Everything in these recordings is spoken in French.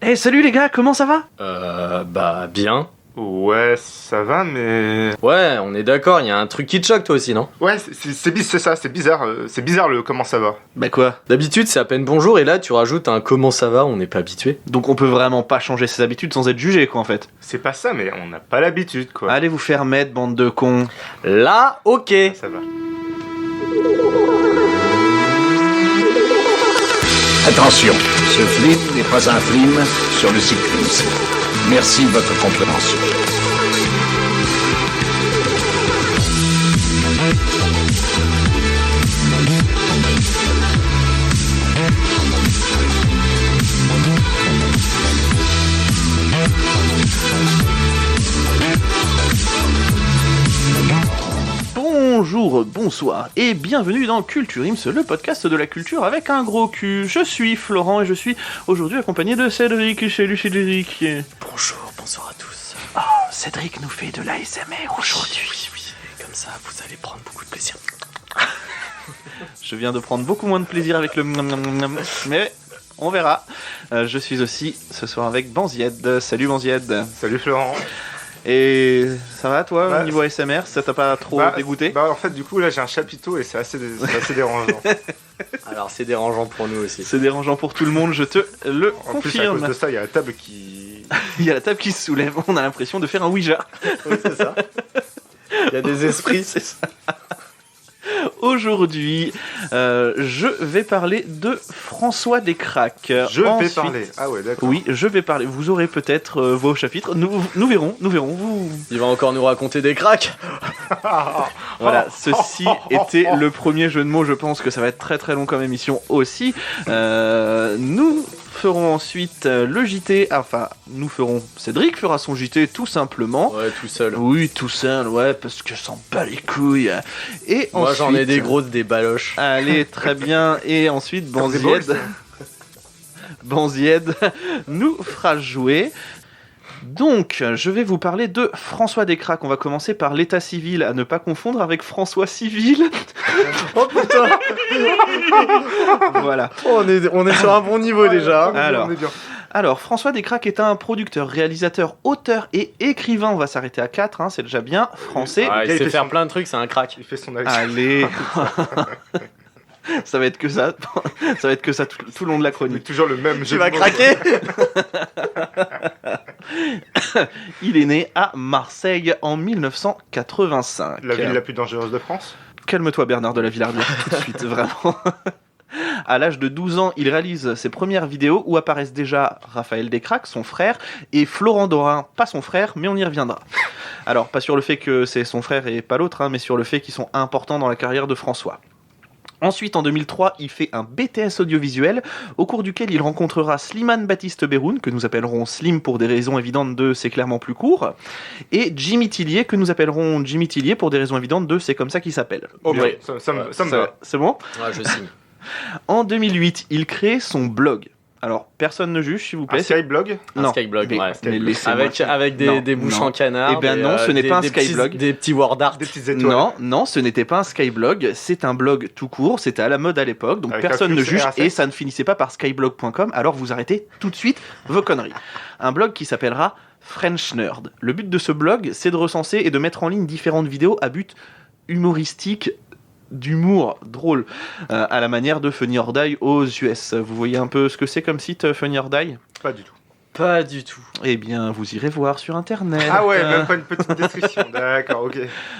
Hey, salut les gars, comment ça va? Bah bien. Ouais, ça va, mais... Ouais, on est d'accord, il y a un truc qui te choque toi aussi, non? Ouais, c'est ça, c'est bizarre. C'est bizarre le comment ça va. Bah quoi? D'habitude c'est à peine bonjour et là tu rajoutes un comment ça va, on n'est pas habitué. Donc on peut vraiment pas changer ses habitudes sans être jugé quoi en fait. C'est pas ça, mais on n'a pas l'habitude, quoi. Allez vous faire mettre, bande de cons. Là, ok. Ça va. Attention, ce film n'est pas un film sur le cyclisme. Merci de votre compréhension. Bonjour, bonsoir et bienvenue dans Culture Ims, le podcast de la culture avec un gros cul. Je suis Florent et je suis aujourd'hui accompagné de Cédric. Salut Cédric. Bonjour, bonsoir à tous. Oh, Cédric nous fait de l'ASMR aujourd'hui. Oui, comme ça vous allez prendre beaucoup de plaisir. Je viens de prendre beaucoup moins de plaisir avec le mais on verra. Je suis aussi ce soir avec Banzied. Salut Banzied. Salut Florent. Et ça va toi Bah, au niveau ASMR? Ça t'a pas trop dégoûté? Bah en fait, du coup, là, j'ai un chapiteau et c'est assez dérangeant. Alors c'est dérangeant pour nous aussi. C'est dérangeant pour tout le monde, je te le En plus, à confirme. cause de ça, il y a la table qui... Il y a la table qui se soulève, on a l'impression de faire un Ouija. Oui, c'est ça. Il y a des esprits. C'est ça. Aujourd'hui, je vais parler de François Descraques. Je vais Ensuite- parler. Ah ouais, d'accord. Oui, je vais parler. Vous aurez peut-être vos chapitres. Nous verrons. Vous... Il va encore nous raconter des cracks. Voilà, ceci était le premier jeu de mots. Je pense que ça va être très très long comme émission aussi. Nous ferons ensuite le JT. Enfin, Cédric fera son JT tout simplement. Ouais, tout seul. Oui, tout seul, ouais, parce que s'en bat les couilles. Et Moi ensuite, j'en ai des grosses, des baloches. Allez, très bien. Et ensuite, Comme des balls. Banzied nous fera jouer. Donc, je vais vous parler de François Descraques. On va commencer par l'état civil, à ne pas confondre avec François Civil. Oh putain. Voilà. On est sur un bon niveau déjà. Alors. On est bien. Alors, François Descraques est un producteur, réalisateur, auteur et écrivain. On va s'arrêter à 4, c'est déjà bien. Français. Ah, il Il sait fait faire son- plein de trucs, c'est un crack. Il fait son avis. Allez. Ça va être que ça. Ça va être que ça tout le long de la Mais chronique. toujours le même jeu Tu vas de mots. craquer. Il est né à Marseille en 1985. La ville la plus dangereuse de France. Calme-toi Bernard de la Villardière tout de suite, vraiment. À l'âge de 12 ans, il réalise ses premières vidéos où apparaissent déjà Raphaël Descraques, son frère, et Florent Dorin, pas son frère, mais on y reviendra. Alors, pas sur le fait que c'est son frère et pas l'autre, mais sur le fait qu'ils sont importants dans la carrière de François. Ensuite, en 2003, il fait un BTS audiovisuel, au cours duquel il rencontrera Slimane Baptiste Berroun, que nous appellerons Slim pour des raisons évidentes de c'est clairement plus court, et Jimmy Tillier, que nous appellerons Jimmy Tillier pour des raisons évidentes de c'est comme ça qu'il s'appelle. Oh, bien. Oui. Ça me va. C'est bon? Ouais, je signe. En 2008, il crée son blog. Alors, personne ne juge, s'il vous Un plaît. Skyblog. Un Skyblog, mais- ouais. mais laissez-moi- Avec Non, des bouches non. en canard. Eh ben non, ce n'est pas un Skyblog. Des petits word art. Des petites étoiles. Non, ce n'était pas un Skyblog, c'est un blog tout court, c'était à la mode à l'époque, donc Avec personne un ne flux juge RSS. et ça ne finissait pas par skyblog.com, alors vous arrêtez tout de suite vos conneries. Un blog qui s'appellera French Nerd. Le but de ce blog, c'est de recenser et de mettre en ligne différentes vidéos à but humoristique, d'humour drôle, à la manière de Funny or Die aux US. Vous voyez un peu ce que c'est comme site Funny or Die? Pas du tout. Pas du tout. Eh bien, vous irez voir sur internet. Ah ouais, même pas une petite description. D'accord, ok.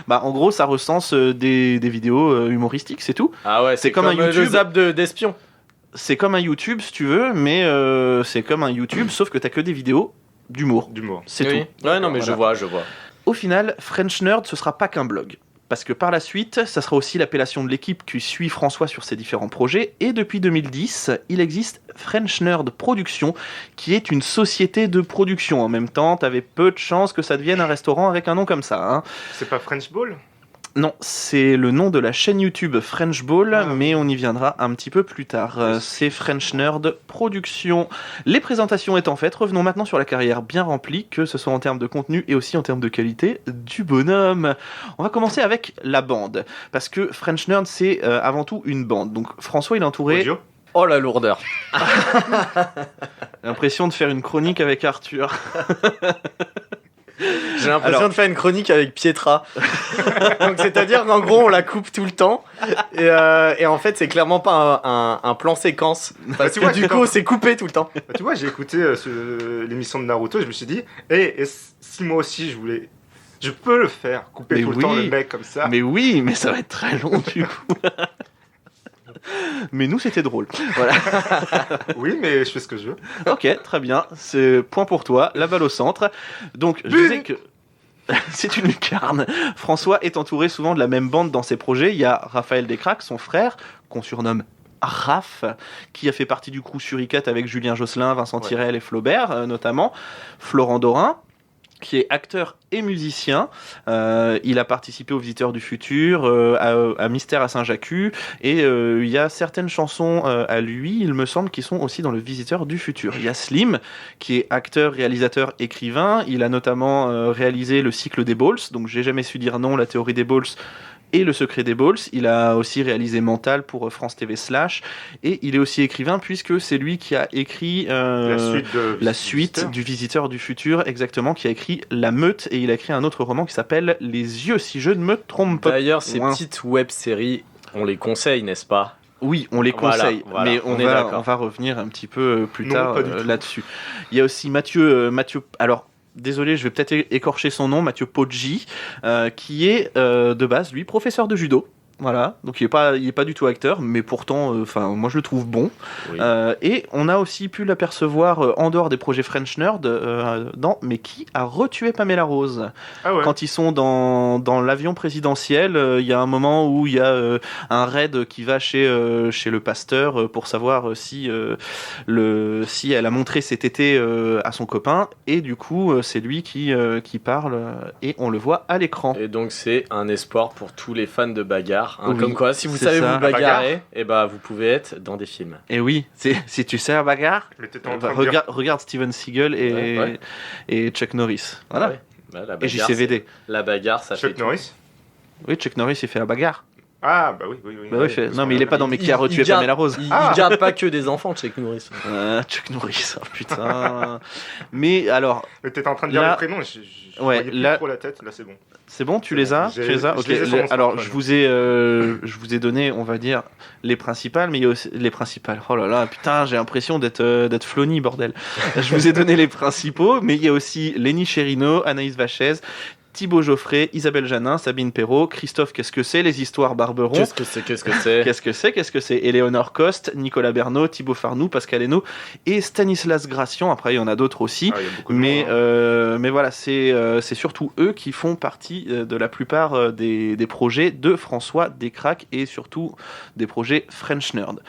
Bah, en gros, ça recense des vidéos humoristiques, c'est tout. Ah ouais, C'est comme un le YouTube. zap d'espion. C'est comme un YouTube, si tu veux, mais c'est comme un YouTube, sauf que t'as que des vidéos d'humour. D'humour. C'est Oui. tout. Ouais, non, mais Voilà. je vois. Au final, French Nerd, ce sera pas qu'un blog. Parce que par la suite, ça sera aussi l'appellation de l'équipe qui suit François sur ses différents projets. Et depuis 2010, il existe French Nerd Production, qui est une société de production. En même temps, t'avais peu de chances que ça devienne un restaurant avec un nom comme ça. Hein. C'est pas French Ball? Non, c'est le nom de la chaîne YouTube French Ball, Ah. mais on y viendra un petit peu plus tard. C'est French Nerd Production. Les présentations étant faites, revenons maintenant sur la carrière bien remplie, que ce soit en termes de contenu et aussi en termes de qualité du bonhomme. On va commencer avec la bande, parce que French Nerd, c'est avant tout une bande. Donc François, il est entouré... Audio? Oh la lourdeur. J'ai l'impression de faire une chronique avec Arthur. J'ai l'impression Alors- de faire une chronique avec Pietra. Donc c'est-à-dire qu'en gros on la coupe tout le temps et en fait c'est clairement pas un plan séquence parce tu que vois, du c'est coup comme- c'est coupé tout le temps. Bah, tu vois, j'ai écouté l'émission de Naruto, je me suis dit, si moi aussi je peux le faire, couper Mais tout le temps oui. le mec comme ça. Mais oui, mais ça va être très long du coup. Mais nous, c'était drôle. Voilà. Oui, mais je fais ce que je veux. Ok, très bien. C'est point pour toi. La balle au centre. Donc, je disais que c'est une lucarne. François est entouré souvent de la même bande dans ses projets. Il y a Raphaël Descraques, son frère, qu'on surnomme Raph, qui a fait partie du crew Suricat avec Julien Josselin, Vincent Ouais. Tirel et Flaubert, notamment. Florent Dorin, qui est acteur et musicien. Il a participé aux Visiteurs du Futur, à Mystère à Saint-Jacques, et il y a certaines chansons à lui, il me semble, qui sont aussi dans le Visiteur du Futur. Il y a Slim, qui est acteur, réalisateur, écrivain. Il a notamment réalisé le cycle des Balls, donc j'ai jamais su dire non, la théorie des Balls et le secret des Balls. Il a aussi réalisé Mental pour France TV Slash, et il est aussi écrivain puisque c'est lui qui a écrit la suite du Visiteur du Futur, exactement, qui a écrit La Meute, et il a écrit un autre roman qui s'appelle Les Yeux, si je ne me trompe pas. D'ailleurs ces Ouin. petites web-séries on les conseille n'est-ce pas? Oui, on les Voilà, conseille, voilà, mais on est d'accord. on va revenir un petit peu plus Non, tard pas du tout. là-dessus. Il y a aussi Mathieu, alors désolé, je vais peut-être écorcher son nom, Mathieu Poggi, qui est de base, lui, professeur de judo. Voilà, donc il est pas du tout acteur, mais pourtant, moi je le trouve bon. Oui. Et on a aussi pu l'apercevoir en dehors des projets French Nerd, mais qui a retué Pamela Rose. Ah ouais. Quand ils sont dans l'avion présidentiel, il y a un moment où il y a un raid qui va chez le pasteur pour savoir si elle a montré ses tétés à son copain, et du coup c'est lui qui parle, et on le voit à l'écran. Et donc c'est un espoir pour tous les fans de bagarre. Hein, Oui, comme quoi, si vous c'est savez ça. vous bagarrer, et bah vous pouvez être dans des films. Et oui, si tu sais la bagarre, Mais t'étais en train de dire... regarde Steven Seagal Ouais. et Chuck Norris. Voilà. Ouais. Bah, la Et bagarre, JCVD. La bagarre, ça Chuck fait tout. Norris. Oui, Chuck Norris, il fait la bagarre. Ah, bah oui. Bah oui, Ouais, fait- parce non, qu'on mais il est a- pas dans Mais qui a retué garde- Pamela Rose. Il Ah. garde pas que des enfants, Chuck Norris. Chuck Norris, oh, putain. Mais alors, Mais t'étais en train de dire Là- le prénom, je Ouais, voyais plus là- trop la tête, là c'est bon. c'est bon, tu C'est les bon, as j'ai- Tu les as je Ok. les ai sur mon Alors, smartphone. je vous ai donné, on va dire, les principales, mais il y a aussi les principales. Oh là là, putain, j'ai l'impression d'être Flony, bordel. Je vous ai donné les principaux, mais il y a aussi Lenny Cherino, Anaïs Vachez, Thibaut Geoffrey, Isabelle Janin, Sabine Perrault, Christophe Qu'est-ce que c'est, Les Histoires Barberon. Qu'est-ce que c'est Qu'est-ce que c'est Éléonore Coste, Nicolas Bernot, Thibaut Farnoux, Pascal Hainaut et Stanislas Gracian. Après, il y en a d'autres aussi. Ah, il y a beaucoup de Mais, monde, hein. mais voilà, c'est surtout eux qui font partie de la plupart des projets de François Descraques, et surtout des projets French Nerd.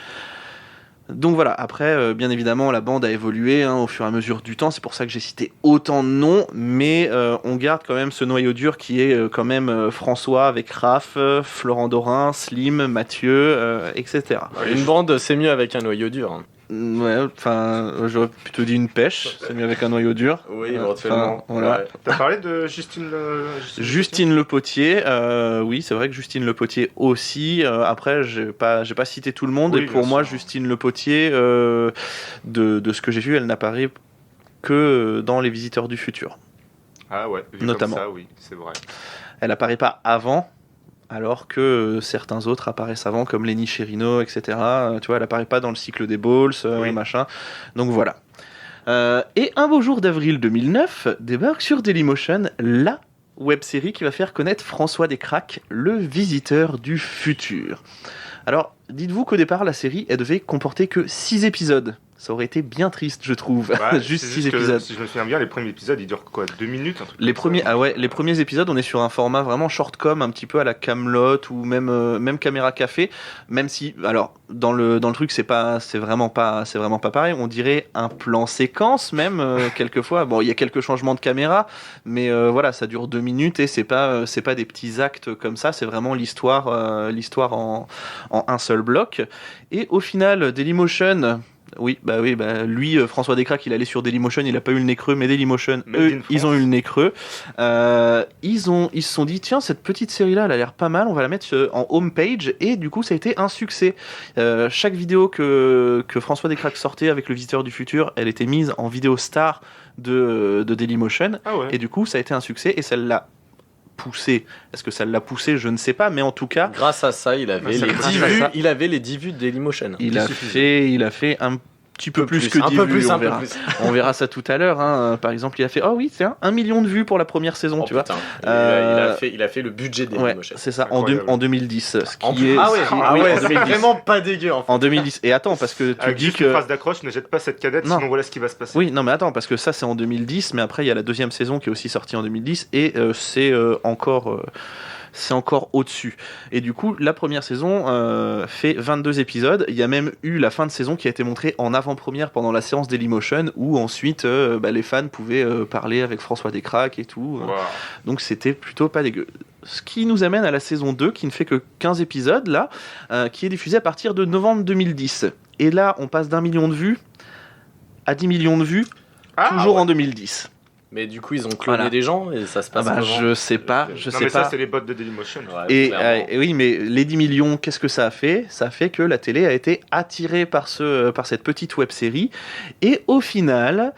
Donc voilà, après, bien évidemment, la bande a évolué au fur et à mesure du temps, c'est pour ça que j'ai cité autant de noms, mais on garde quand même ce noyau dur qui est quand même François avec Raph, Florent Dorin, Slim, Mathieu, etc. Une bande, c'est mieux avec un noyau dur. Hein. Ouais, enfin, j'aurais plutôt dit une pêche, c'est mieux avec un noyau dur. Oui, Enfin, éventuellement. voilà. Ouais. T'as parlé de Justine Justine Le Potier, oui, c'est vrai que Justine Le Potier aussi. Après, j'ai pas cité tout le monde, Oui, et pour bien moi, sûr. Justine Le Potier, de ce que j'ai vu, elle n'apparaît que dans Les Visiteurs du Futur. Ah ouais, vu Notamment. comme ça, oui, c'est vrai. Elle apparaît pas avant, alors que certains autres apparaissent avant, comme Lenny Cherino, etc. Tu vois, elle apparaît pas dans le cycle des Balls, Oui. machin. Donc voilà. Et un beau jour d'avril 2009, débarque sur Dailymotion la web-série qui va faire connaître François Descraques, le visiteur du futur. Alors, dites-vous qu'au départ, la série, elle devait comporter que 6 épisodes. Ça aurait été bien triste, je trouve. Bah, Juste c'est 6 que, épisodes. si je me souviens bien, les premiers épisodes, ils durent quoi, 2 minutes un truc Les comme ça. les premiers épisodes, on est sur un format vraiment shortcom, un petit peu à la Camelot ou même caméra café. Même si, alors dans le truc, c'est vraiment pas pareil. On dirait un plan séquence même quelquefois. Bon, il y a quelques changements de caméra, mais voilà, ça dure 2 minutes et c'est pas des petits actes comme ça. C'est vraiment l'histoire en un seul bloc. Et au final, Dailymotion, Oui, lui, François Descraques, il allait sur Dailymotion, il a pas eu le nez creux, mais Dailymotion, Made eux, in ils France. ont eu le nez creux. Ils se sont dit, tiens, cette petite série-là, elle a l'air pas mal, on va la mettre en homepage, et du coup, ça a été un succès. Chaque vidéo que François Descraques sortait avec le Visiteur du Futur, elle était mise en vidéo star de Dailymotion, Ah ouais. et du coup, ça a été un succès, et ça l'a poussé. Est-ce que ça l'a poussé? Je ne sais pas, mais en tout cas, Grâce à ça, il avait Ça, les grâce 10 à vues. ça. Il avait les 10 vues de Dailymotion. il a fait un petit peu plus que 10 un peu vues, plus, on un peu verra. plus. On verra ça tout à l'heure. Hein. Par exemple, il a fait, oh oui, c'est 1 million de vues pour la première saison, Oh, tu vois. putain. Euh, Il a fait le budget Ouais, Dailymotion. c'est ça, Incroyable. en 2010. Ce En qui plus- est, ah ouais, ce qui- ah oui, ouais, en c'est 2010. vraiment pas dégueu en fait. En 2010. Et attends, parce que tu Avec dis juste que. une phrase d'accroche, ne jette pas cette cadette, Non. sinon voilà ce qui va se passer. Oui, non, mais attends, parce que ça, c'est en 2010, mais après, il y a la deuxième saison qui est aussi sortie en 2010, et c'est encore au-dessus. Et du coup, la première saison fait 22 épisodes. Il y a même eu la fin de saison qui a été montrée en avant-première pendant la séance Dailymotion, où ensuite les fans pouvaient parler avec François Descraques et tout. Wow. Donc c'était plutôt pas dégueu. Ce qui nous amène à la saison 2, qui ne fait que 15 épisodes, là, qui est diffusée à partir de novembre 2010. Et là, on passe d'1 million de vues à 10 millions de vues, toujours en 2010. Mais du coup, ils ont cloné Voilà. des gens et ça se passe comment Je sais pas, Non, je mais sais ça, pas. c'est les bots de Dailymotion. Ouais, Et, clairement. et oui, mais les 10 millions, qu'est-ce que ça a fait? Ça a fait que la télé a été attirée par cette petite web-série. Et au final,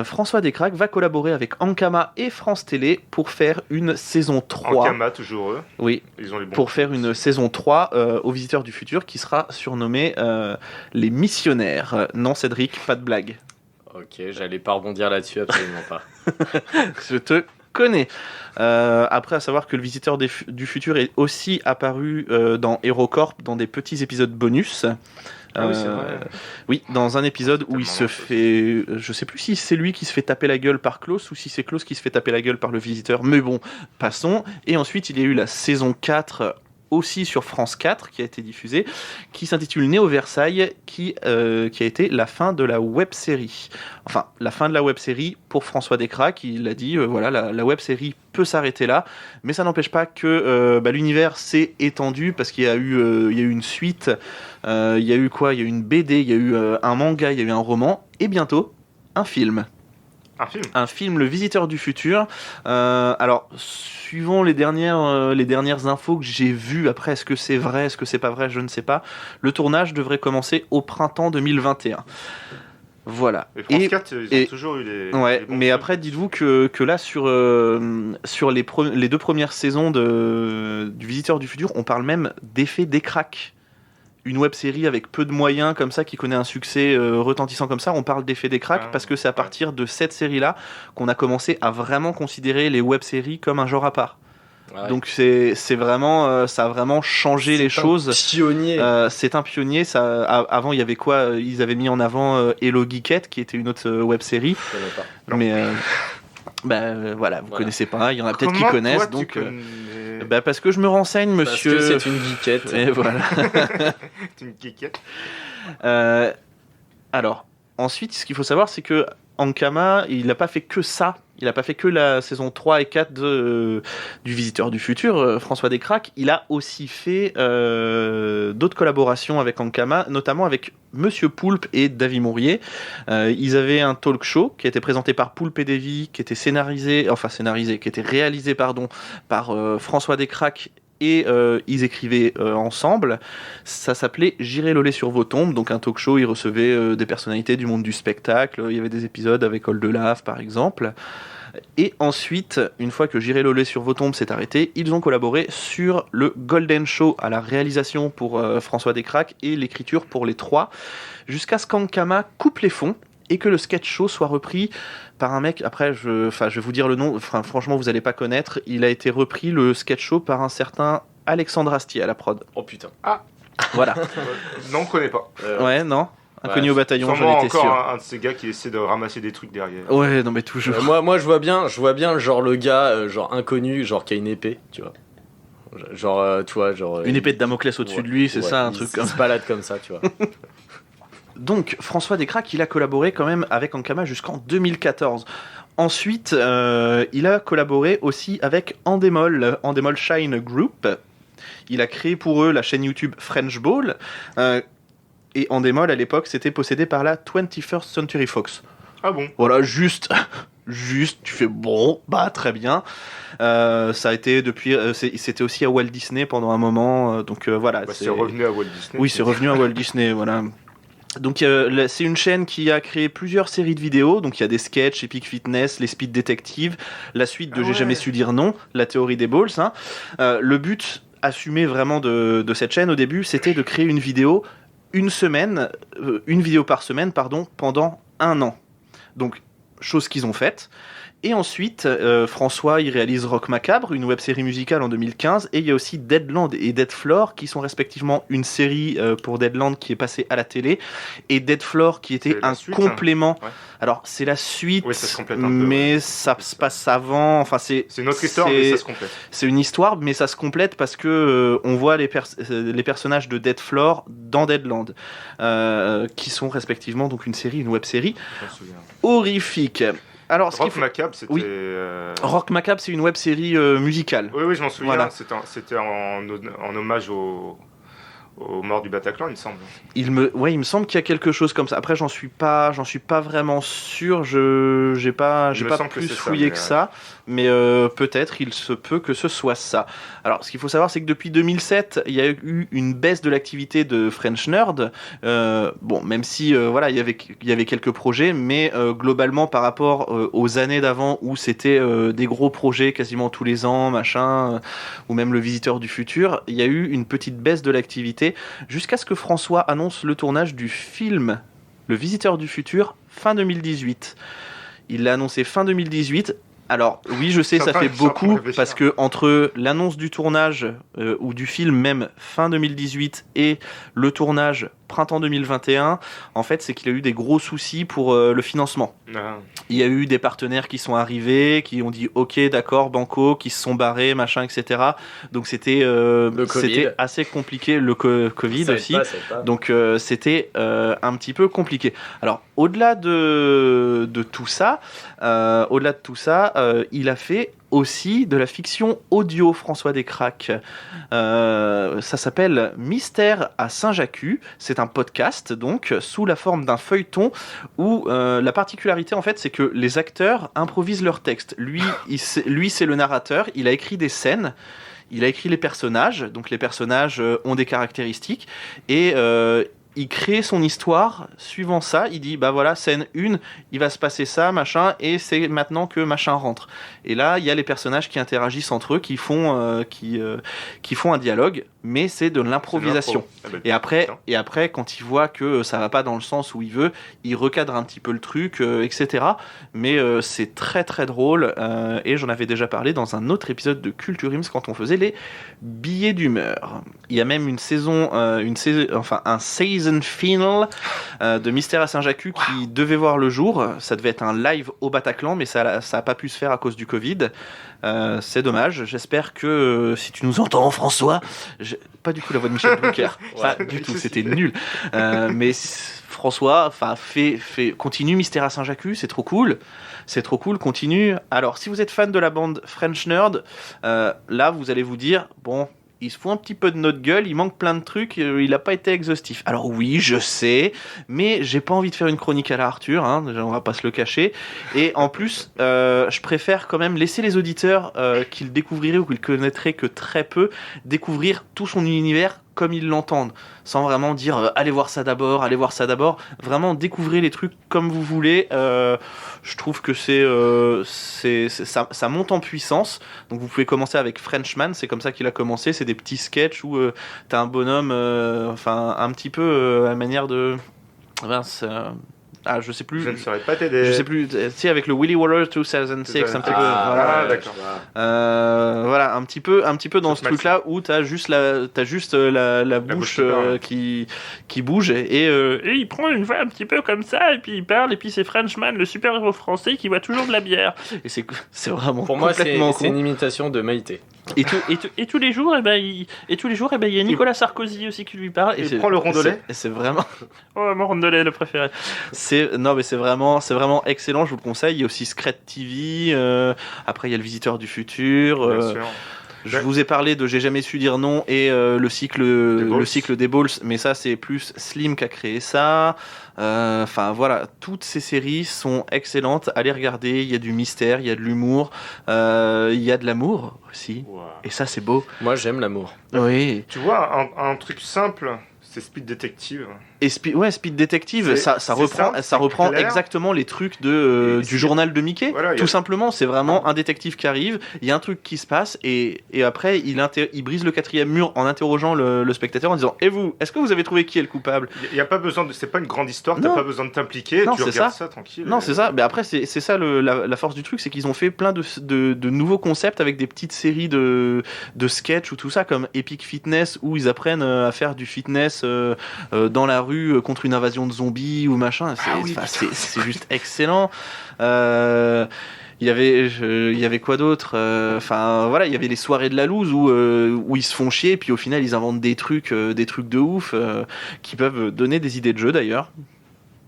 François Descraques va collaborer avec Ankama et France Télé pour faire une saison 3. Ankama, toujours eux. Oui, Ils ont les bons. pour faire une saison 3 aux Visiteurs du Futur qui sera surnommée Les Missionnaires. Non, Cédric, pas de blague. Ok, j'allais pas rebondir là-dessus, absolument pas. Je te connais. Après, à savoir que le Visiteur du Futur est aussi apparu dans HeroCorp dans des petits épisodes bonus. Ah oui, c'est vrai. Oui, dans un épisode où il Tellement se fait... Je sais plus si c'est lui qui se fait taper la gueule par Klaus ou si c'est Klaus qui se fait taper la gueule par le Visiteur. Mais bon, passons. Et ensuite, il y a eu la saison 4 aussi sur France 4 qui a été diffusée, qui s'intitule Néo Versailles, qui a été la fin de la web-série. Enfin, la fin de la web-série pour François Descraques. Il a dit, voilà, la web-série peut s'arrêter là, mais ça n'empêche pas que l'univers s'est étendu parce qu'il y a eu une suite, il y a eu quoi? Il y a eu une BD, il y a eu un manga, il y a eu un roman, et bientôt, un film. Un film. Le Visiteur du Futur. Alors, suivant les dernières infos que j'ai vues, après, est-ce que c'est vrai, est-ce que c'est pas vrai, je ne sais pas. Le tournage devrait commencer au printemps 2021. Voilà. Et France 4, ils ont toujours eu les. Ouais, les bons mais films. après, dites-vous que là, sur les 2 premières saisons du Visiteur du Futur, on parle même d'effet Descraques. Une web-série avec peu de moyens comme ça, qui connaît un succès retentissant comme ça, on parle d'effet Descraques parce que c'est à partir de cette série-là qu'on a commencé à vraiment considérer les web-séries comme un genre à part. Ouais. Donc c'est vraiment, ça a vraiment changé les choses. Pionnier. C'est un pionnier. Ça, avant, il y avait quoi? Ils avaient mis en avant Hello Geekette, qui était une autre web-série. Je connais pas. Non. Mais voilà, vous Voilà. connaissez pas. Il y en a peut-être qui Comment connaissent. toi, Donc, tu connais... parce que je me renseigne, monsieur. Parce que c'est une geekette. Et voilà. C'est une geekette. Alors, ensuite, ce qu'il faut savoir, c'est que Ankama, il n'a pas fait que ça. Il n'a pas fait que la saison 3 et 4 du Visiteur du Futur, François Descraques. Il a aussi fait d'autres collaborations avec Ankama, notamment avec Monsieur Poulpe et David Mourier. Ils avaient un talk show qui a été présenté par Poulpe et Davy, qui était qui était réalisé par François Descraques. Et ils écrivaient ensemble. Ça s'appelait J'irai le lait sur vos tombes. Donc un talk show, ils recevaient des personnalités du monde du spectacle. Il y avait des épisodes avec Oldelaf, par exemple. Et ensuite, une fois que J'irai le lait sur vos tombes s'est arrêté, ils ont collaboré sur le Golden Show, à la réalisation pour François Descraques et l'écriture pour les 3, jusqu'à ce qu'Ankama coupe les fonds et que le sketch show soit repris par un mec. Après, je vais vous dire le nom, franchement, vous n'allez pas connaître. Il a été repris, le sketch show, par un certain Alexandre Astier à la prod. Oh putain. Voilà. Non, on connaît pas. Ouais, non. Inconnu Ouais, au bataillon, j'en Sûrement étais encore sûr. un de ces gars qui essaie de ramasser des trucs derrière. Ouais, non mais toujours. Moi je vois bien genre le gars genre inconnu, genre qui a une épée, tu vois. Genre tu vois, genre Une épée de Damoclès au-dessus de lui, c'est ça, un truc comme Il ça. se balade comme ça, tu vois. Donc, François Descraques, il a collaboré quand même avec Ankama jusqu'en 2014. Ensuite, il a collaboré aussi avec Endemol Shine Group. Il a créé pour eux la chaîne YouTube French Ball. Et Endemol, à l'époque, c'était possédé par la 21st Century Fox. Ah bon? Voilà, juste, tu fais bon, bah très bien. Ça a été depuis, c'était aussi à Walt Disney pendant un moment, donc voilà. Bah, c'est revenu à Walt Disney. Oui, c'est revenu à Walt Disney, voilà. Donc c'est une chaîne qui a créé plusieurs séries de vidéos, donc il y a des sketchs, Epic Fitness, les Speed Detective, la suite de J'ai jamais su dire non, la théorie des balls. Hein. Le but assumé vraiment de cette chaîne au début, c'était de créer une vidéo une vidéo par semaine, pardon, pendant 1 an. Donc chose qu'ils ont faite. Et ensuite, François, il réalise Rock Macabre, une web-série musicale en 2015, et il y a aussi Deadland et Dead Floor, qui sont respectivement une série pour Deadland qui est passée à la télé, et Dead Floor qui était un suite, complément. hein. Ouais. Alors, c'est la suite, Oui, ça se complète un peu, mais ouais. ça se passe avant. Enfin, c'est une autre histoire, mais ça se complète. C'est une histoire, mais ça se complète parce que on voit les personnages de Dead Floor dans Deadland, qui sont respectivement donc une série, une web-série Je m'en souviens. horrifique. Alors, Rock Macabre, c'était... Oui. Rock Macabre, c'est une web-série musicale. Oui, je m'en souviens. Voilà. C'était en hommage aux morts du Bataclan, il me semble. Il me semble qu'il y a quelque chose comme ça. Après, j'en suis pas vraiment sûr. J'ai pas plus fouillé que ça, mais peut-être il se peut que ce soit ça. Alors, ce qu'il faut savoir, c'est que depuis 2007, il y a eu une baisse de l'activité de French Nerd. Bon, même si voilà, il y avait quelques projets, mais globalement, par rapport aux années d'avant où c'était des gros projets quasiment tous les ans, machin, ou même le Visiteur du futur, il y a eu une petite baisse de l'activité jusqu'à ce que François annonce le tournage du film Le Visiteur du futur fin 2018. Il l'a annoncé fin 2018. Alors oui, je sais, ça fait beaucoup parce que entre l'annonce du tournage ou du film même fin 2018 et le tournage printemps 2021, en fait, c'est qu'il a eu des gros soucis pour le financement. Ah. Il y a eu des partenaires qui sont arrivés, qui ont dit OK, d'accord, banco, qui se sont barrés, machin, etc. Donc c'était assez compliqué, le Covid Ça aussi. aide pas. Donc c'était un petit peu compliqué. Alors au-delà de tout ça, il a fait aussi de la fiction audio, François Descraques. Ça s'appelle Mystère à Saint-Jacques. C'est un podcast, donc, sous la forme d'un feuilleton où la particularité, en fait, c'est que les acteurs improvisent leurs textes. Lui, c'est le narrateur. Il a écrit des scènes. Il a écrit les personnages. Donc, les personnages ont des caractéristiques. Et il crée son histoire suivant ça. Il dit, bah voilà, scène 1, il va se passer ça, machin, et c'est maintenant que machin rentre. Et là, il y a les personnages qui interagissent entre eux, qui font un dialogue, mais c'est de l'improvisation. Et après, quand il voit que ça va pas dans le sens où il veut, il recadre un petit peu le truc, etc. Mais c'est très très drôle, et j'en avais déjà parlé dans un autre épisode de Culture Ims quand on faisait les billets d'humeur. Il y a même un season final de Mystère à Saint-Jacques qui devait voir le jour. Ça devait être un live au Bataclan, mais ça a pas pu se faire à cause du Covid. C'est dommage. J'espère que si tu nous entends, François, pas du tout la voix de Michel Drucker, pas du tout, c'était nul. Mais François, continue Mystère à Saint-Jacques, c'est trop cool, continue. Alors, si vous êtes fan de la bande French Nerd, là, vous allez vous dire, bon, il se fout un petit peu de notre gueule, il manque plein de trucs, il n'a pas été exhaustif. Alors oui, je sais, mais j'ai pas envie de faire une chronique à la Arthur, hein, on va pas se le cacher. Et en plus, je préfère quand même laisser les auditeurs qui le découvriraient ou qui le connaîtraient que très peu, découvrir tout son univers comme ils l'entendent, sans vraiment dire allez voir ça d'abord, vraiment découvrez les trucs comme vous voulez. Je trouve que ça monte en puissance. Donc vous pouvez commencer avec Frenchman, c'est comme ça qu'il a commencé, c'est des petits sketchs où t'as un bonhomme, un petit peu à la manière de... je sais plus. Je ne saurais pas t'aider. Je sais plus. Tu sais, avec le Willy Waller 2006, un petit peu. Voilà. D'accord. Voilà, un petit peu dans ce truc-là où t'as juste la bouche qui bouge et il prend une voix un petit peu comme ça et puis il parle et puis c'est Frenchman, le super-héros français qui boit toujours de la bière. Et c'est vraiment pour moi complètement c'est une imitation de Maïté. Et tous les jours, il y a Nicolas Sarkozy aussi qui lui parle. Et il prend le rondelet. Et c'est vraiment. Oh, mon rondelet, le préféré. C'est vraiment excellent. Je vous le conseille. Il y a aussi Scred TV. Après, il y a le Visiteur du futur. Bien sûr. Je vous ai parlé de J'ai jamais su dire non et le cycle des Balls, mais ça c'est plus Slim qui a créé ça. Enfin voilà, toutes ces séries sont excellentes. Allez regarder, il y a du mystère, il y a de l'humour, il y a de l'amour aussi. Wow. Et ça c'est beau. Moi, j'aime l'amour. Oui. Tu vois, un truc simple, c'est Speed Detective. Et Speed Detective, ça reprend clair. exactement les trucs du journal de Mickey. Voilà, Tout simplement, c'est vraiment un détective qui arrive, il y a un truc qui se passe, et après, il brise le 4e mur en interrogeant le spectateur en disant « Et vous, est-ce que vous avez trouvé qui est le coupable ?» Il n'y a pas besoin c'est pas une grande histoire, Non. t'as pas besoin de t'impliquer, Non, tu c'est regardes ça. ça tranquille. Non, c'est ça. Mais après, c'est ça la force du truc, c'est qu'ils ont fait plein de nouveaux concepts avec des petites séries de sketchs ou tout ça, comme Epic Fitness, où ils apprennent à faire du fitness dans la rue contre une invasion de zombies ou machin. C'est juste excellent. Il y avait quoi d'autre? Enfin voilà, il y avait les soirées de la loose où ils se font chier, puis au final ils inventent des trucs de ouf qui peuvent donner des idées de jeu d'ailleurs.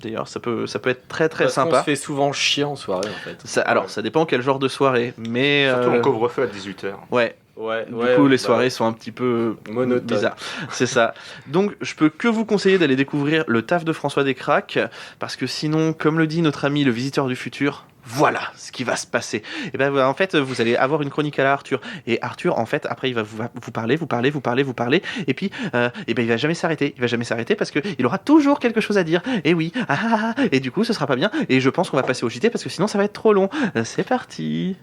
D'ailleurs, ça peut être très très Parce qu'on sympa. se fait souvent chier en soirée, en fait. Alors, ça dépend quel genre de soirée, mais Surtout en couvre-feu à 18h. ouais. Ouais, Du coup, les soirées sont un petit peu monotones. bizarres. C'est ça. Donc, je peux que vous conseiller d'aller découvrir le taf de François Descraques, parce que sinon, comme le dit notre ami le visiteur du futur, voilà ce qui va se passer. Et ben, en fait, vous allez avoir une chronique à la Arthur. Et Arthur, en fait, après, il va vous parler, et puis, et ben, il va jamais s'arrêter. Il va jamais s'arrêter parce que il aura toujours quelque chose à dire. Et oui, et du coup, ce sera pas bien. Et je pense qu'on va passer au JT parce que sinon, ça va être trop long. C'est parti.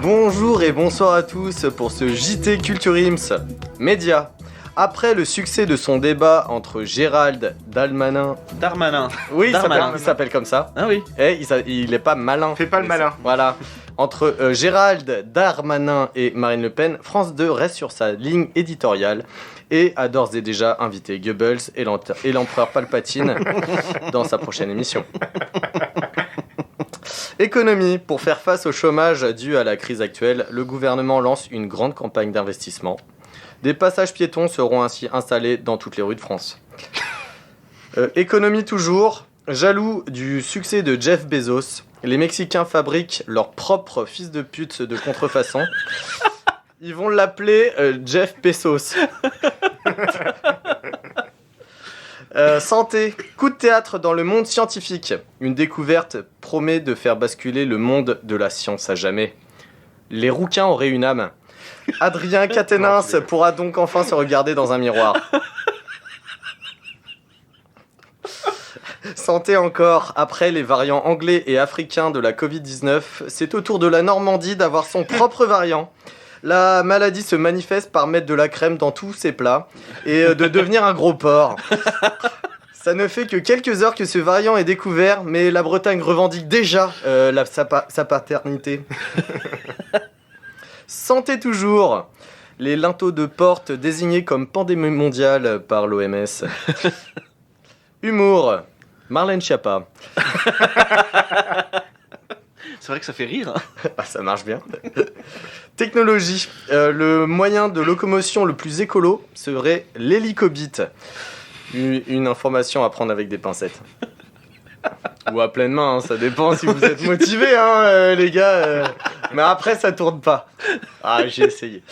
Bonjour et bonsoir à tous pour ce JT Culture Ims Média. Après le succès de son débat entre Gérald Darmanin... Oui, Darmanin. il s'appelle comme ça. Ah oui. Et il est pas malin. Fais pas le malin. Voilà. Entre Gérald Darmanin et Marine Le Pen, France 2 reste sur sa ligne éditoriale et a d'ores et déjà invité Goebbels et l'empereur Palpatine dans sa prochaine émission. Économie. Pour faire face au chômage dû à la crise actuelle, le gouvernement lance une grande campagne d'investissement. Des passages piétons seront ainsi installés dans toutes les rues de France. Économie toujours. Jaloux du succès de Jeff Bezos, les Mexicains fabriquent leur propre fils de pute de contrefaçon. Ils vont l'appeler Jeff Pesos. Santé, coup de théâtre dans le monde scientifique. Une découverte promet de faire basculer le monde de la science à jamais. Les rouquins auraient une âme. Adrien Quatennens pourra donc enfin se regarder dans un miroir. Santé encore, après les variants anglais et africains de la Covid-19, c'est au tour de la Normandie d'avoir son propre variant. La maladie se manifeste par mettre de la crème dans tous ses plats et de devenir un gros porc. Ça ne fait que quelques heures que ce variant est découvert, mais la Bretagne revendique déjà sa paternité. Santé toujours. Les linteaux de porte désignés comme pandémie mondiale par l'OMS. Humour. Marlène Schiappa. C'est vrai que ça fait rire. Hein. Ah, ça marche bien. Technologie. Le moyen de locomotion le plus écolo serait l'hélicobite. Une information à prendre avec des pincettes. Ou à pleine main, hein, ça dépend si vous êtes motivés, hein, les gars. Mais après, ça tourne pas. Ah, j'ai essayé.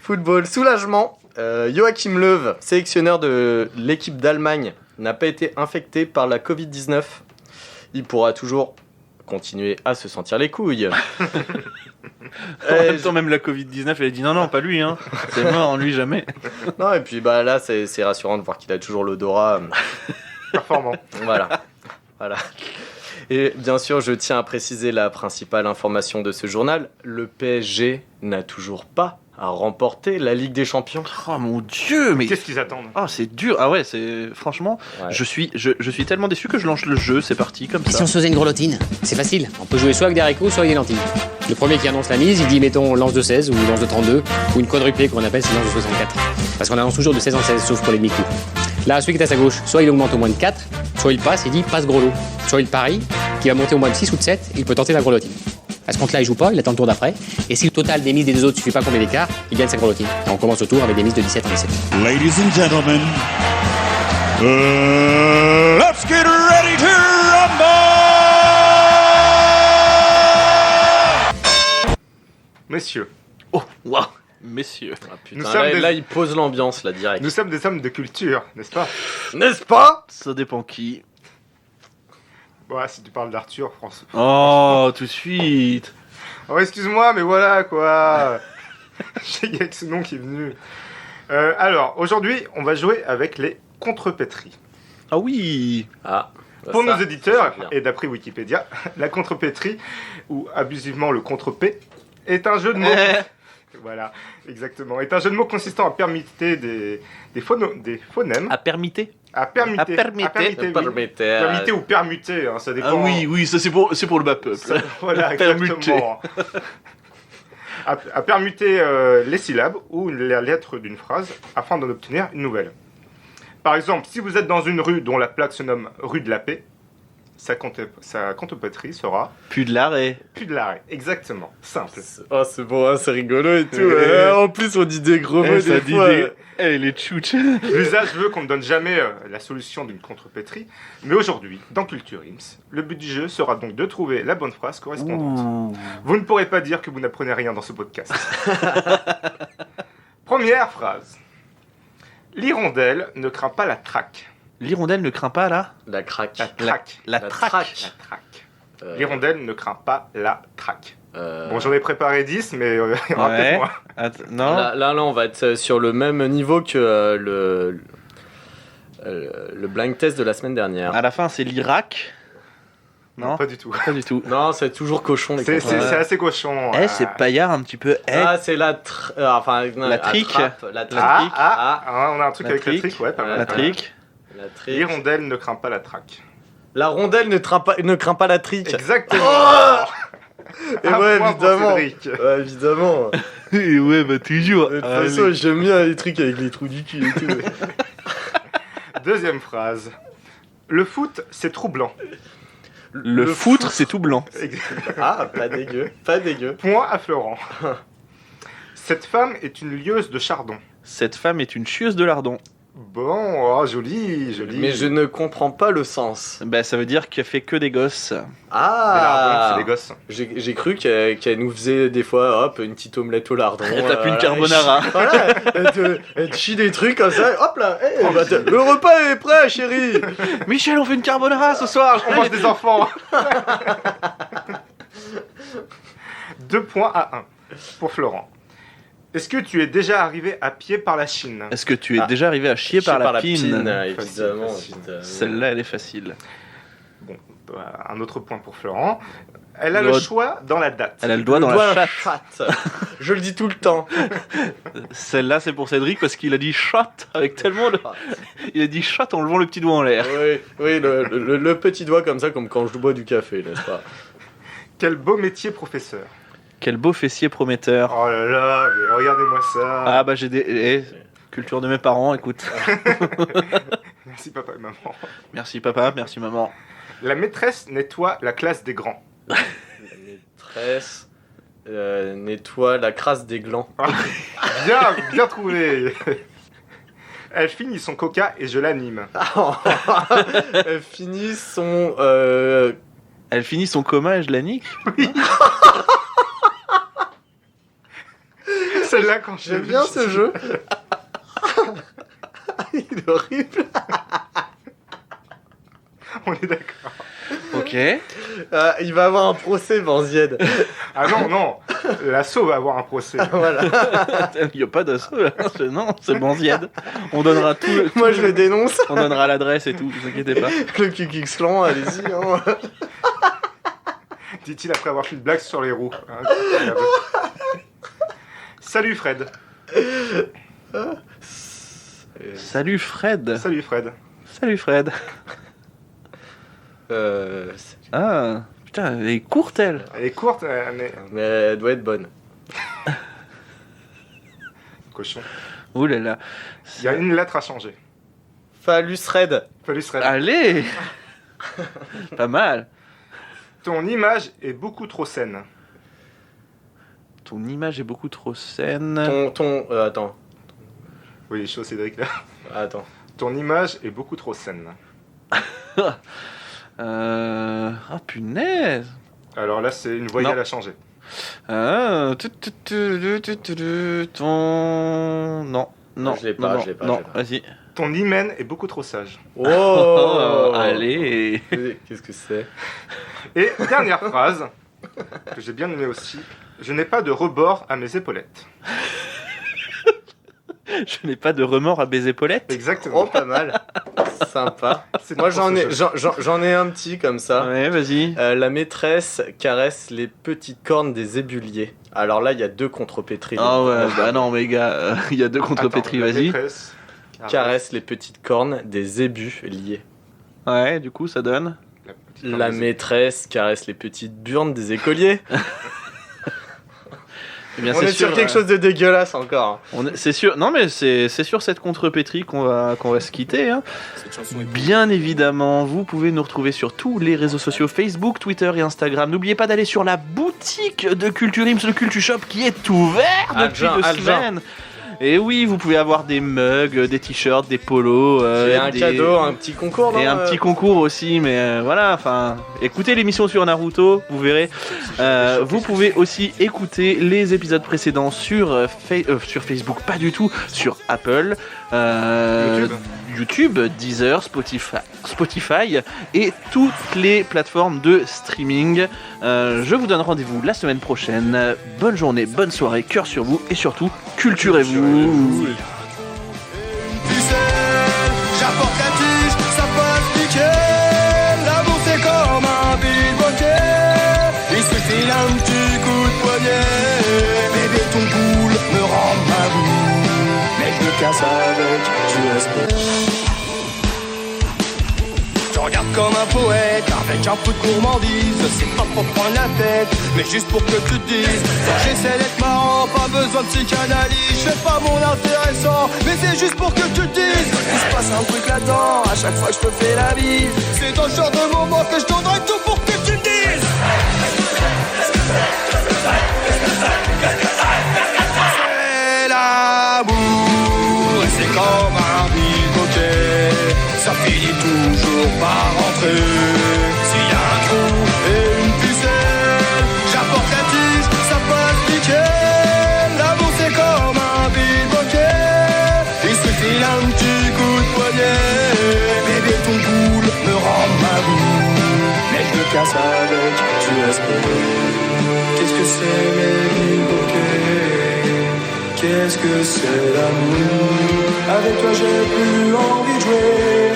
Football. Soulagement. Joachim Löw, sélectionneur de l'équipe d'Allemagne, n'a pas été infecté par la Covid-19. Il pourra toujours continuer à se sentir les couilles. En même temps, même la Covid-19, elle a dit non, pas lui, hein. C'est mort, lui jamais. Non, et puis bah là, c'est rassurant de voir qu'il a toujours l'odorat. Performant. Voilà. Et bien sûr, je tiens à préciser la principale information de ce journal. Le PSG n'a toujours pas remporté la Ligue des Champions. Oh mon Dieu, mais Qu'est-ce qu'ils attendent? oh, c'est dur. Ah ouais, c'est franchement, Ouais. je suis tellement déçu que je lance le jeu. C'est parti comme Et si ça. on se faisait une grelottine? C'est facile. On peut jouer soit avec des haricots, soit avec des lentilles. Le premier qui annonce la mise, il dit mettons lance de 16 ou lance de 32 ou une quadruplée qu'on appelle c'est lance de 64. Parce qu'on annonce toujours de 16 en 16 sauf pour les mi-coups. Là, celui qui est à sa gauche, soit il augmente au moins de 4, soit il passe, il dit passe gros lot. Soit il parie, qui va monter au moins de 6 ou de 7, il peut tenter la grelotine. À ce compte-là, il joue pas, il attend le tour d'après. Et si le total des mises des deux autres suffit pas combien d'écart, il gagne sa grelotine. Et on commence le tour avec des mises de 17 en 17. Ladies and gentlemen, Let's get ready to rumble! Messieurs, Oh, waouh, messieurs. Ah, Nous putain, sommes là, des- là, il pose l'ambiance, là, direct. nous sommes des hommes de culture, n'est-ce pas? N'est-ce pas? Ça dépend qui. Ouais, si tu parles d'Arthur, France. Oh, tout de suite. Oh, excuse-moi, mais voilà, quoi. Il y a que ce nom qui est venu. Alors, aujourd'hui, on va jouer avec les contrepétries. Ah oui. Ah. bah Pour ça, nos éditeurs, ça, c'est bien. et d'après Wikipédia, la contrepétrie, ou abusivement le contre-P, est un jeu de mots. Voilà, exactement. Est un jeu de mots consistant à permuter des phonèmes. À permiter. À permuter. à permuter. oui. Permettez, Permuter ou permuter, hein, ça dépend. Ah oui, oui, ça c'est pour le bas peuple. Ça, voilà, Permuter. exactement. À permuter les syllabes ou les lettres d'une phrase afin d'en obtenir une nouvelle. Par exemple, si vous êtes dans une rue dont la plaque se nomme rue de la Paix, sa contrepétrie sera Plus de l'arrêt. plus de l'arrêt. Exactement. Simple. Oh, c'est bon, hein, c'est rigolo et tout. Eh. En plus, on dit des gros mots ça des dit fois. des... Eh, les tchouches. L'usage veut qu'on ne donne jamais la solution d'une contrepétrie, mais aujourd'hui, dans Culture Ims, le but du jeu sera donc de trouver la bonne phrase correspondante. Ouh. Vous ne pourrez pas dire que vous n'apprenez rien dans ce podcast. Première phrase. L'hirondelle ne craint pas la traque. L'hirondelle ne craint pas là. La craque. La traque. La La traque. traque. La traque. Euh, L'hirondelle ne craint pas la traque. euh, Bon, j'en ai préparé 10, mais il y en aura peut-être Ouais. moins. Non. là, on va être sur le même niveau que le blind test de la semaine dernière. À la fin, c'est l'Irak. Non, Pas du tout. pas du tout. Non, c'est toujours cochon les C'est contrôles. assez cochon. Eh, c'est paillard un petit peu. Eh, Ah, c'est la enfin La trique. La Ah, trique. on a un truc La avec la trique. trique, ouais, pas mal. la trique. La trique. L'hirondelle ne craint pas la traque. La rondelle ne craint pas la trique. Exactement. Et Un ouais, point pour évidemment. Cédric. Ouais, évidemment. Ouais, bah toujours. De toute façon, j'aime bien les trucs avec les trous du cul et tout. Deuxième phrase. Le foot, c'est troublant. Le foutre, c'est tout blanc. Ah, pas dégueu. Pas dégueu. Point à Florent. Cette femme est une lieuse de chardon. Cette femme est une chieuse de lardon. Bon, oh, joli, joli. Mais je ne comprends pas le sens. Bah, ça veut dire qu'elle fait que des gosses. Mais Ah, lardon, c'est des gosses. J'ai cru qu'elle nous faisait des fois, hop, une petite omelette au lardon. Elle tape une carbonara. Voilà, elle te chie des trucs comme ça, hop là, le repas est prêt, chérie. Michel, on fait une carbonara ce soir. On mange des enfants. 2 points à 1 pour Florent. Est-ce que tu es déjà arrivé à pied par la Chine? Est-ce que tu es Ah. déjà arrivé à chier par la pine évidemment. Facile. évidemment. Celle-là, elle est facile. Bon, bah, un autre point pour Florent. Elle a le Le- choix dans la date. Elle a le doigt dans la chatte. Je le dis tout le temps. Celle-là, c'est pour Cédric parce qu'il a dit shot avec tellement de... Il a dit shot en levant le petit doigt en l'air. Oui, le petit doigt comme ça, comme quand je bois du café, n'est-ce pas? Quel beau métier, professeur. Quel beau fessier prometteur. Oh là là, mais regardez-moi ça. Ah bah j'ai des... culture de mes parents, écoute. Merci papa et maman. Merci papa, merci maman. La maîtresse nettoie la classe des grands. La maîtresse nettoie la crasse des glands. Bien trouvé. Elle finit son coca et je l'anime. Elle finit son... Elle finit son coma et je la nique. Celle-là, quand je l'ai J'aime vue, bien je- ce jeu. Il est horrible. On est d'accord. Ok. Il va avoir un procès, Banzied. Ah non. L'assaut va avoir un procès. Voilà. Il n'y a pas d'assaut là. Non, c'est Banzied. On donnera tout. Moi, je le dénonce. On donnera l'adresse et tout, vous inquiétez pas. Le QX Clan, allez-y. Hein. Dit-il après avoir fait une blague sur les roues. Incroyable. Salut Fred. Salut Fred. Salut Fred. Salut Fred. Ah, putain, elle est courte elle. Elle est courte, mais Mais elle doit être bonne. cochon. Ouh là là. Il y a une lettre à changer. Phallus Red. Salut Fred. Allez. Pas mal. Ton image est beaucoup trop saine. Ton image est beaucoup trop saine. Attends. Oui, chaud Cédric là. Attends. Ton image est beaucoup trop saine. Ah punaise. Alors là, c'est une voyelle Non. à changer. Ton... Non, Je l'ai pas, non, je l'ai pas, non, je l'ai pas. vas-y. Ton hymen est beaucoup trop sage. Oh Allez. Qu'est-ce que c'est? Et dernière phrase, que j'ai bien aimée aussi. Je n'ai pas de rebord à mes épaulettes. Je n'ai pas de remords à baiser Paulette. Exactement. Oh, pas mal. Sympa. C'est Moi, tout pour ce jeu. j'en ai un petit comme ça. Ouais, vas-y. La maîtresse caresse les petites cornes des ébuliers. Alors là, il y a 2 contrepétries. Ah ouais, bah non, mais gars, il y a 2 contre Attends, Pétri, la vas-y. maîtresse Caresse les petites cornes des ébus liés. Ouais, du coup, ça donne. la petite La corne des- maîtresse caresse les petites burnes des écoliers. Eh bien, On est sur quelque chose de dégueulasse encore. C'est sûr. Non, mais c'est sur cette contrepétrie qu'on va se quitter. Hein. Bien évidemment, vous pouvez nous retrouver sur tous les réseaux sociaux Facebook, Twitter et Instagram. N'oubliez pas d'aller sur la boutique de Culture Ims, le Culture Shop, qui est ouvert depuis Algin, 2 Algin. semaines. Et oui, vous pouvez avoir des mugs, des t-shirts, des polos, J'ai un cadeau, un petit concours, non et un petit concours aussi, mais voilà, enfin, écoutez l'émission sur Naruto, vous verrez. Vous pouvez aussi écouter les épisodes précédents sur Facebook, pas du tout, sur Apple, YouTube, Deezer, Spotify et toutes les plateformes de streaming. Je vous donne rendez-vous la semaine prochaine. Bonne journée, bonne soirée, cœur sur vous et surtout, culturez-vous. J'apporte la tige, ça passe nickel. L'amour c'est comme un bilboquet. Il suffit d'un petit coup de poignet. Bébé ton boule me rend ma boule. Mais je me casse avec du respect. Je regarde comme un poète avec un peu de gourmandise. C'est pas pour prendre la tête, mais juste pour que tu te dises. J'essaie d'être marrant, pas besoin de psychanalyse. Je fais pas mon intéressant, mais c'est juste pour que tu te dises. Il se passe un truc là-dedans, à chaque fois que je te fais la bise. C'est dans ce genre de moment que je donnerai tout pour que tu me dises. C'est l'amour, et c'est comme un bilboquet. Ça finit toujours par rentrer. S'il y a un trou et une pucelle, j'apporte la tige, ça passe nickel. L'amour c'est comme un bilboquet. Il suffit d'un petit coup de poignet. Bébé ton boule me rend ma boule. Mais je me casse avec du respect. Qu'est-ce que c'est les bilboquets? Qu'est-ce que c'est l'amour? Avec toi j'ai plus envie de jouer.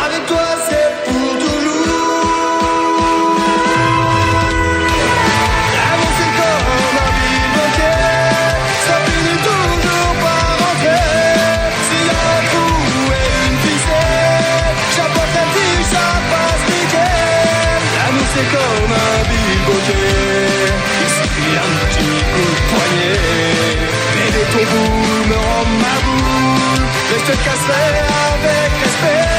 Avec toi c'est pour toujours. L'amour c'est comme un bilboquet. Ça finit toujours par rentrer. S'il y a un trou et une ficelle, j'apporte la tige, ça passe nickel. L'amour c'est comme un bilboquet. Il suffit un petit coup de poignet. Bébé ton boule me rend ma boule. Mais je te casserai avec respect.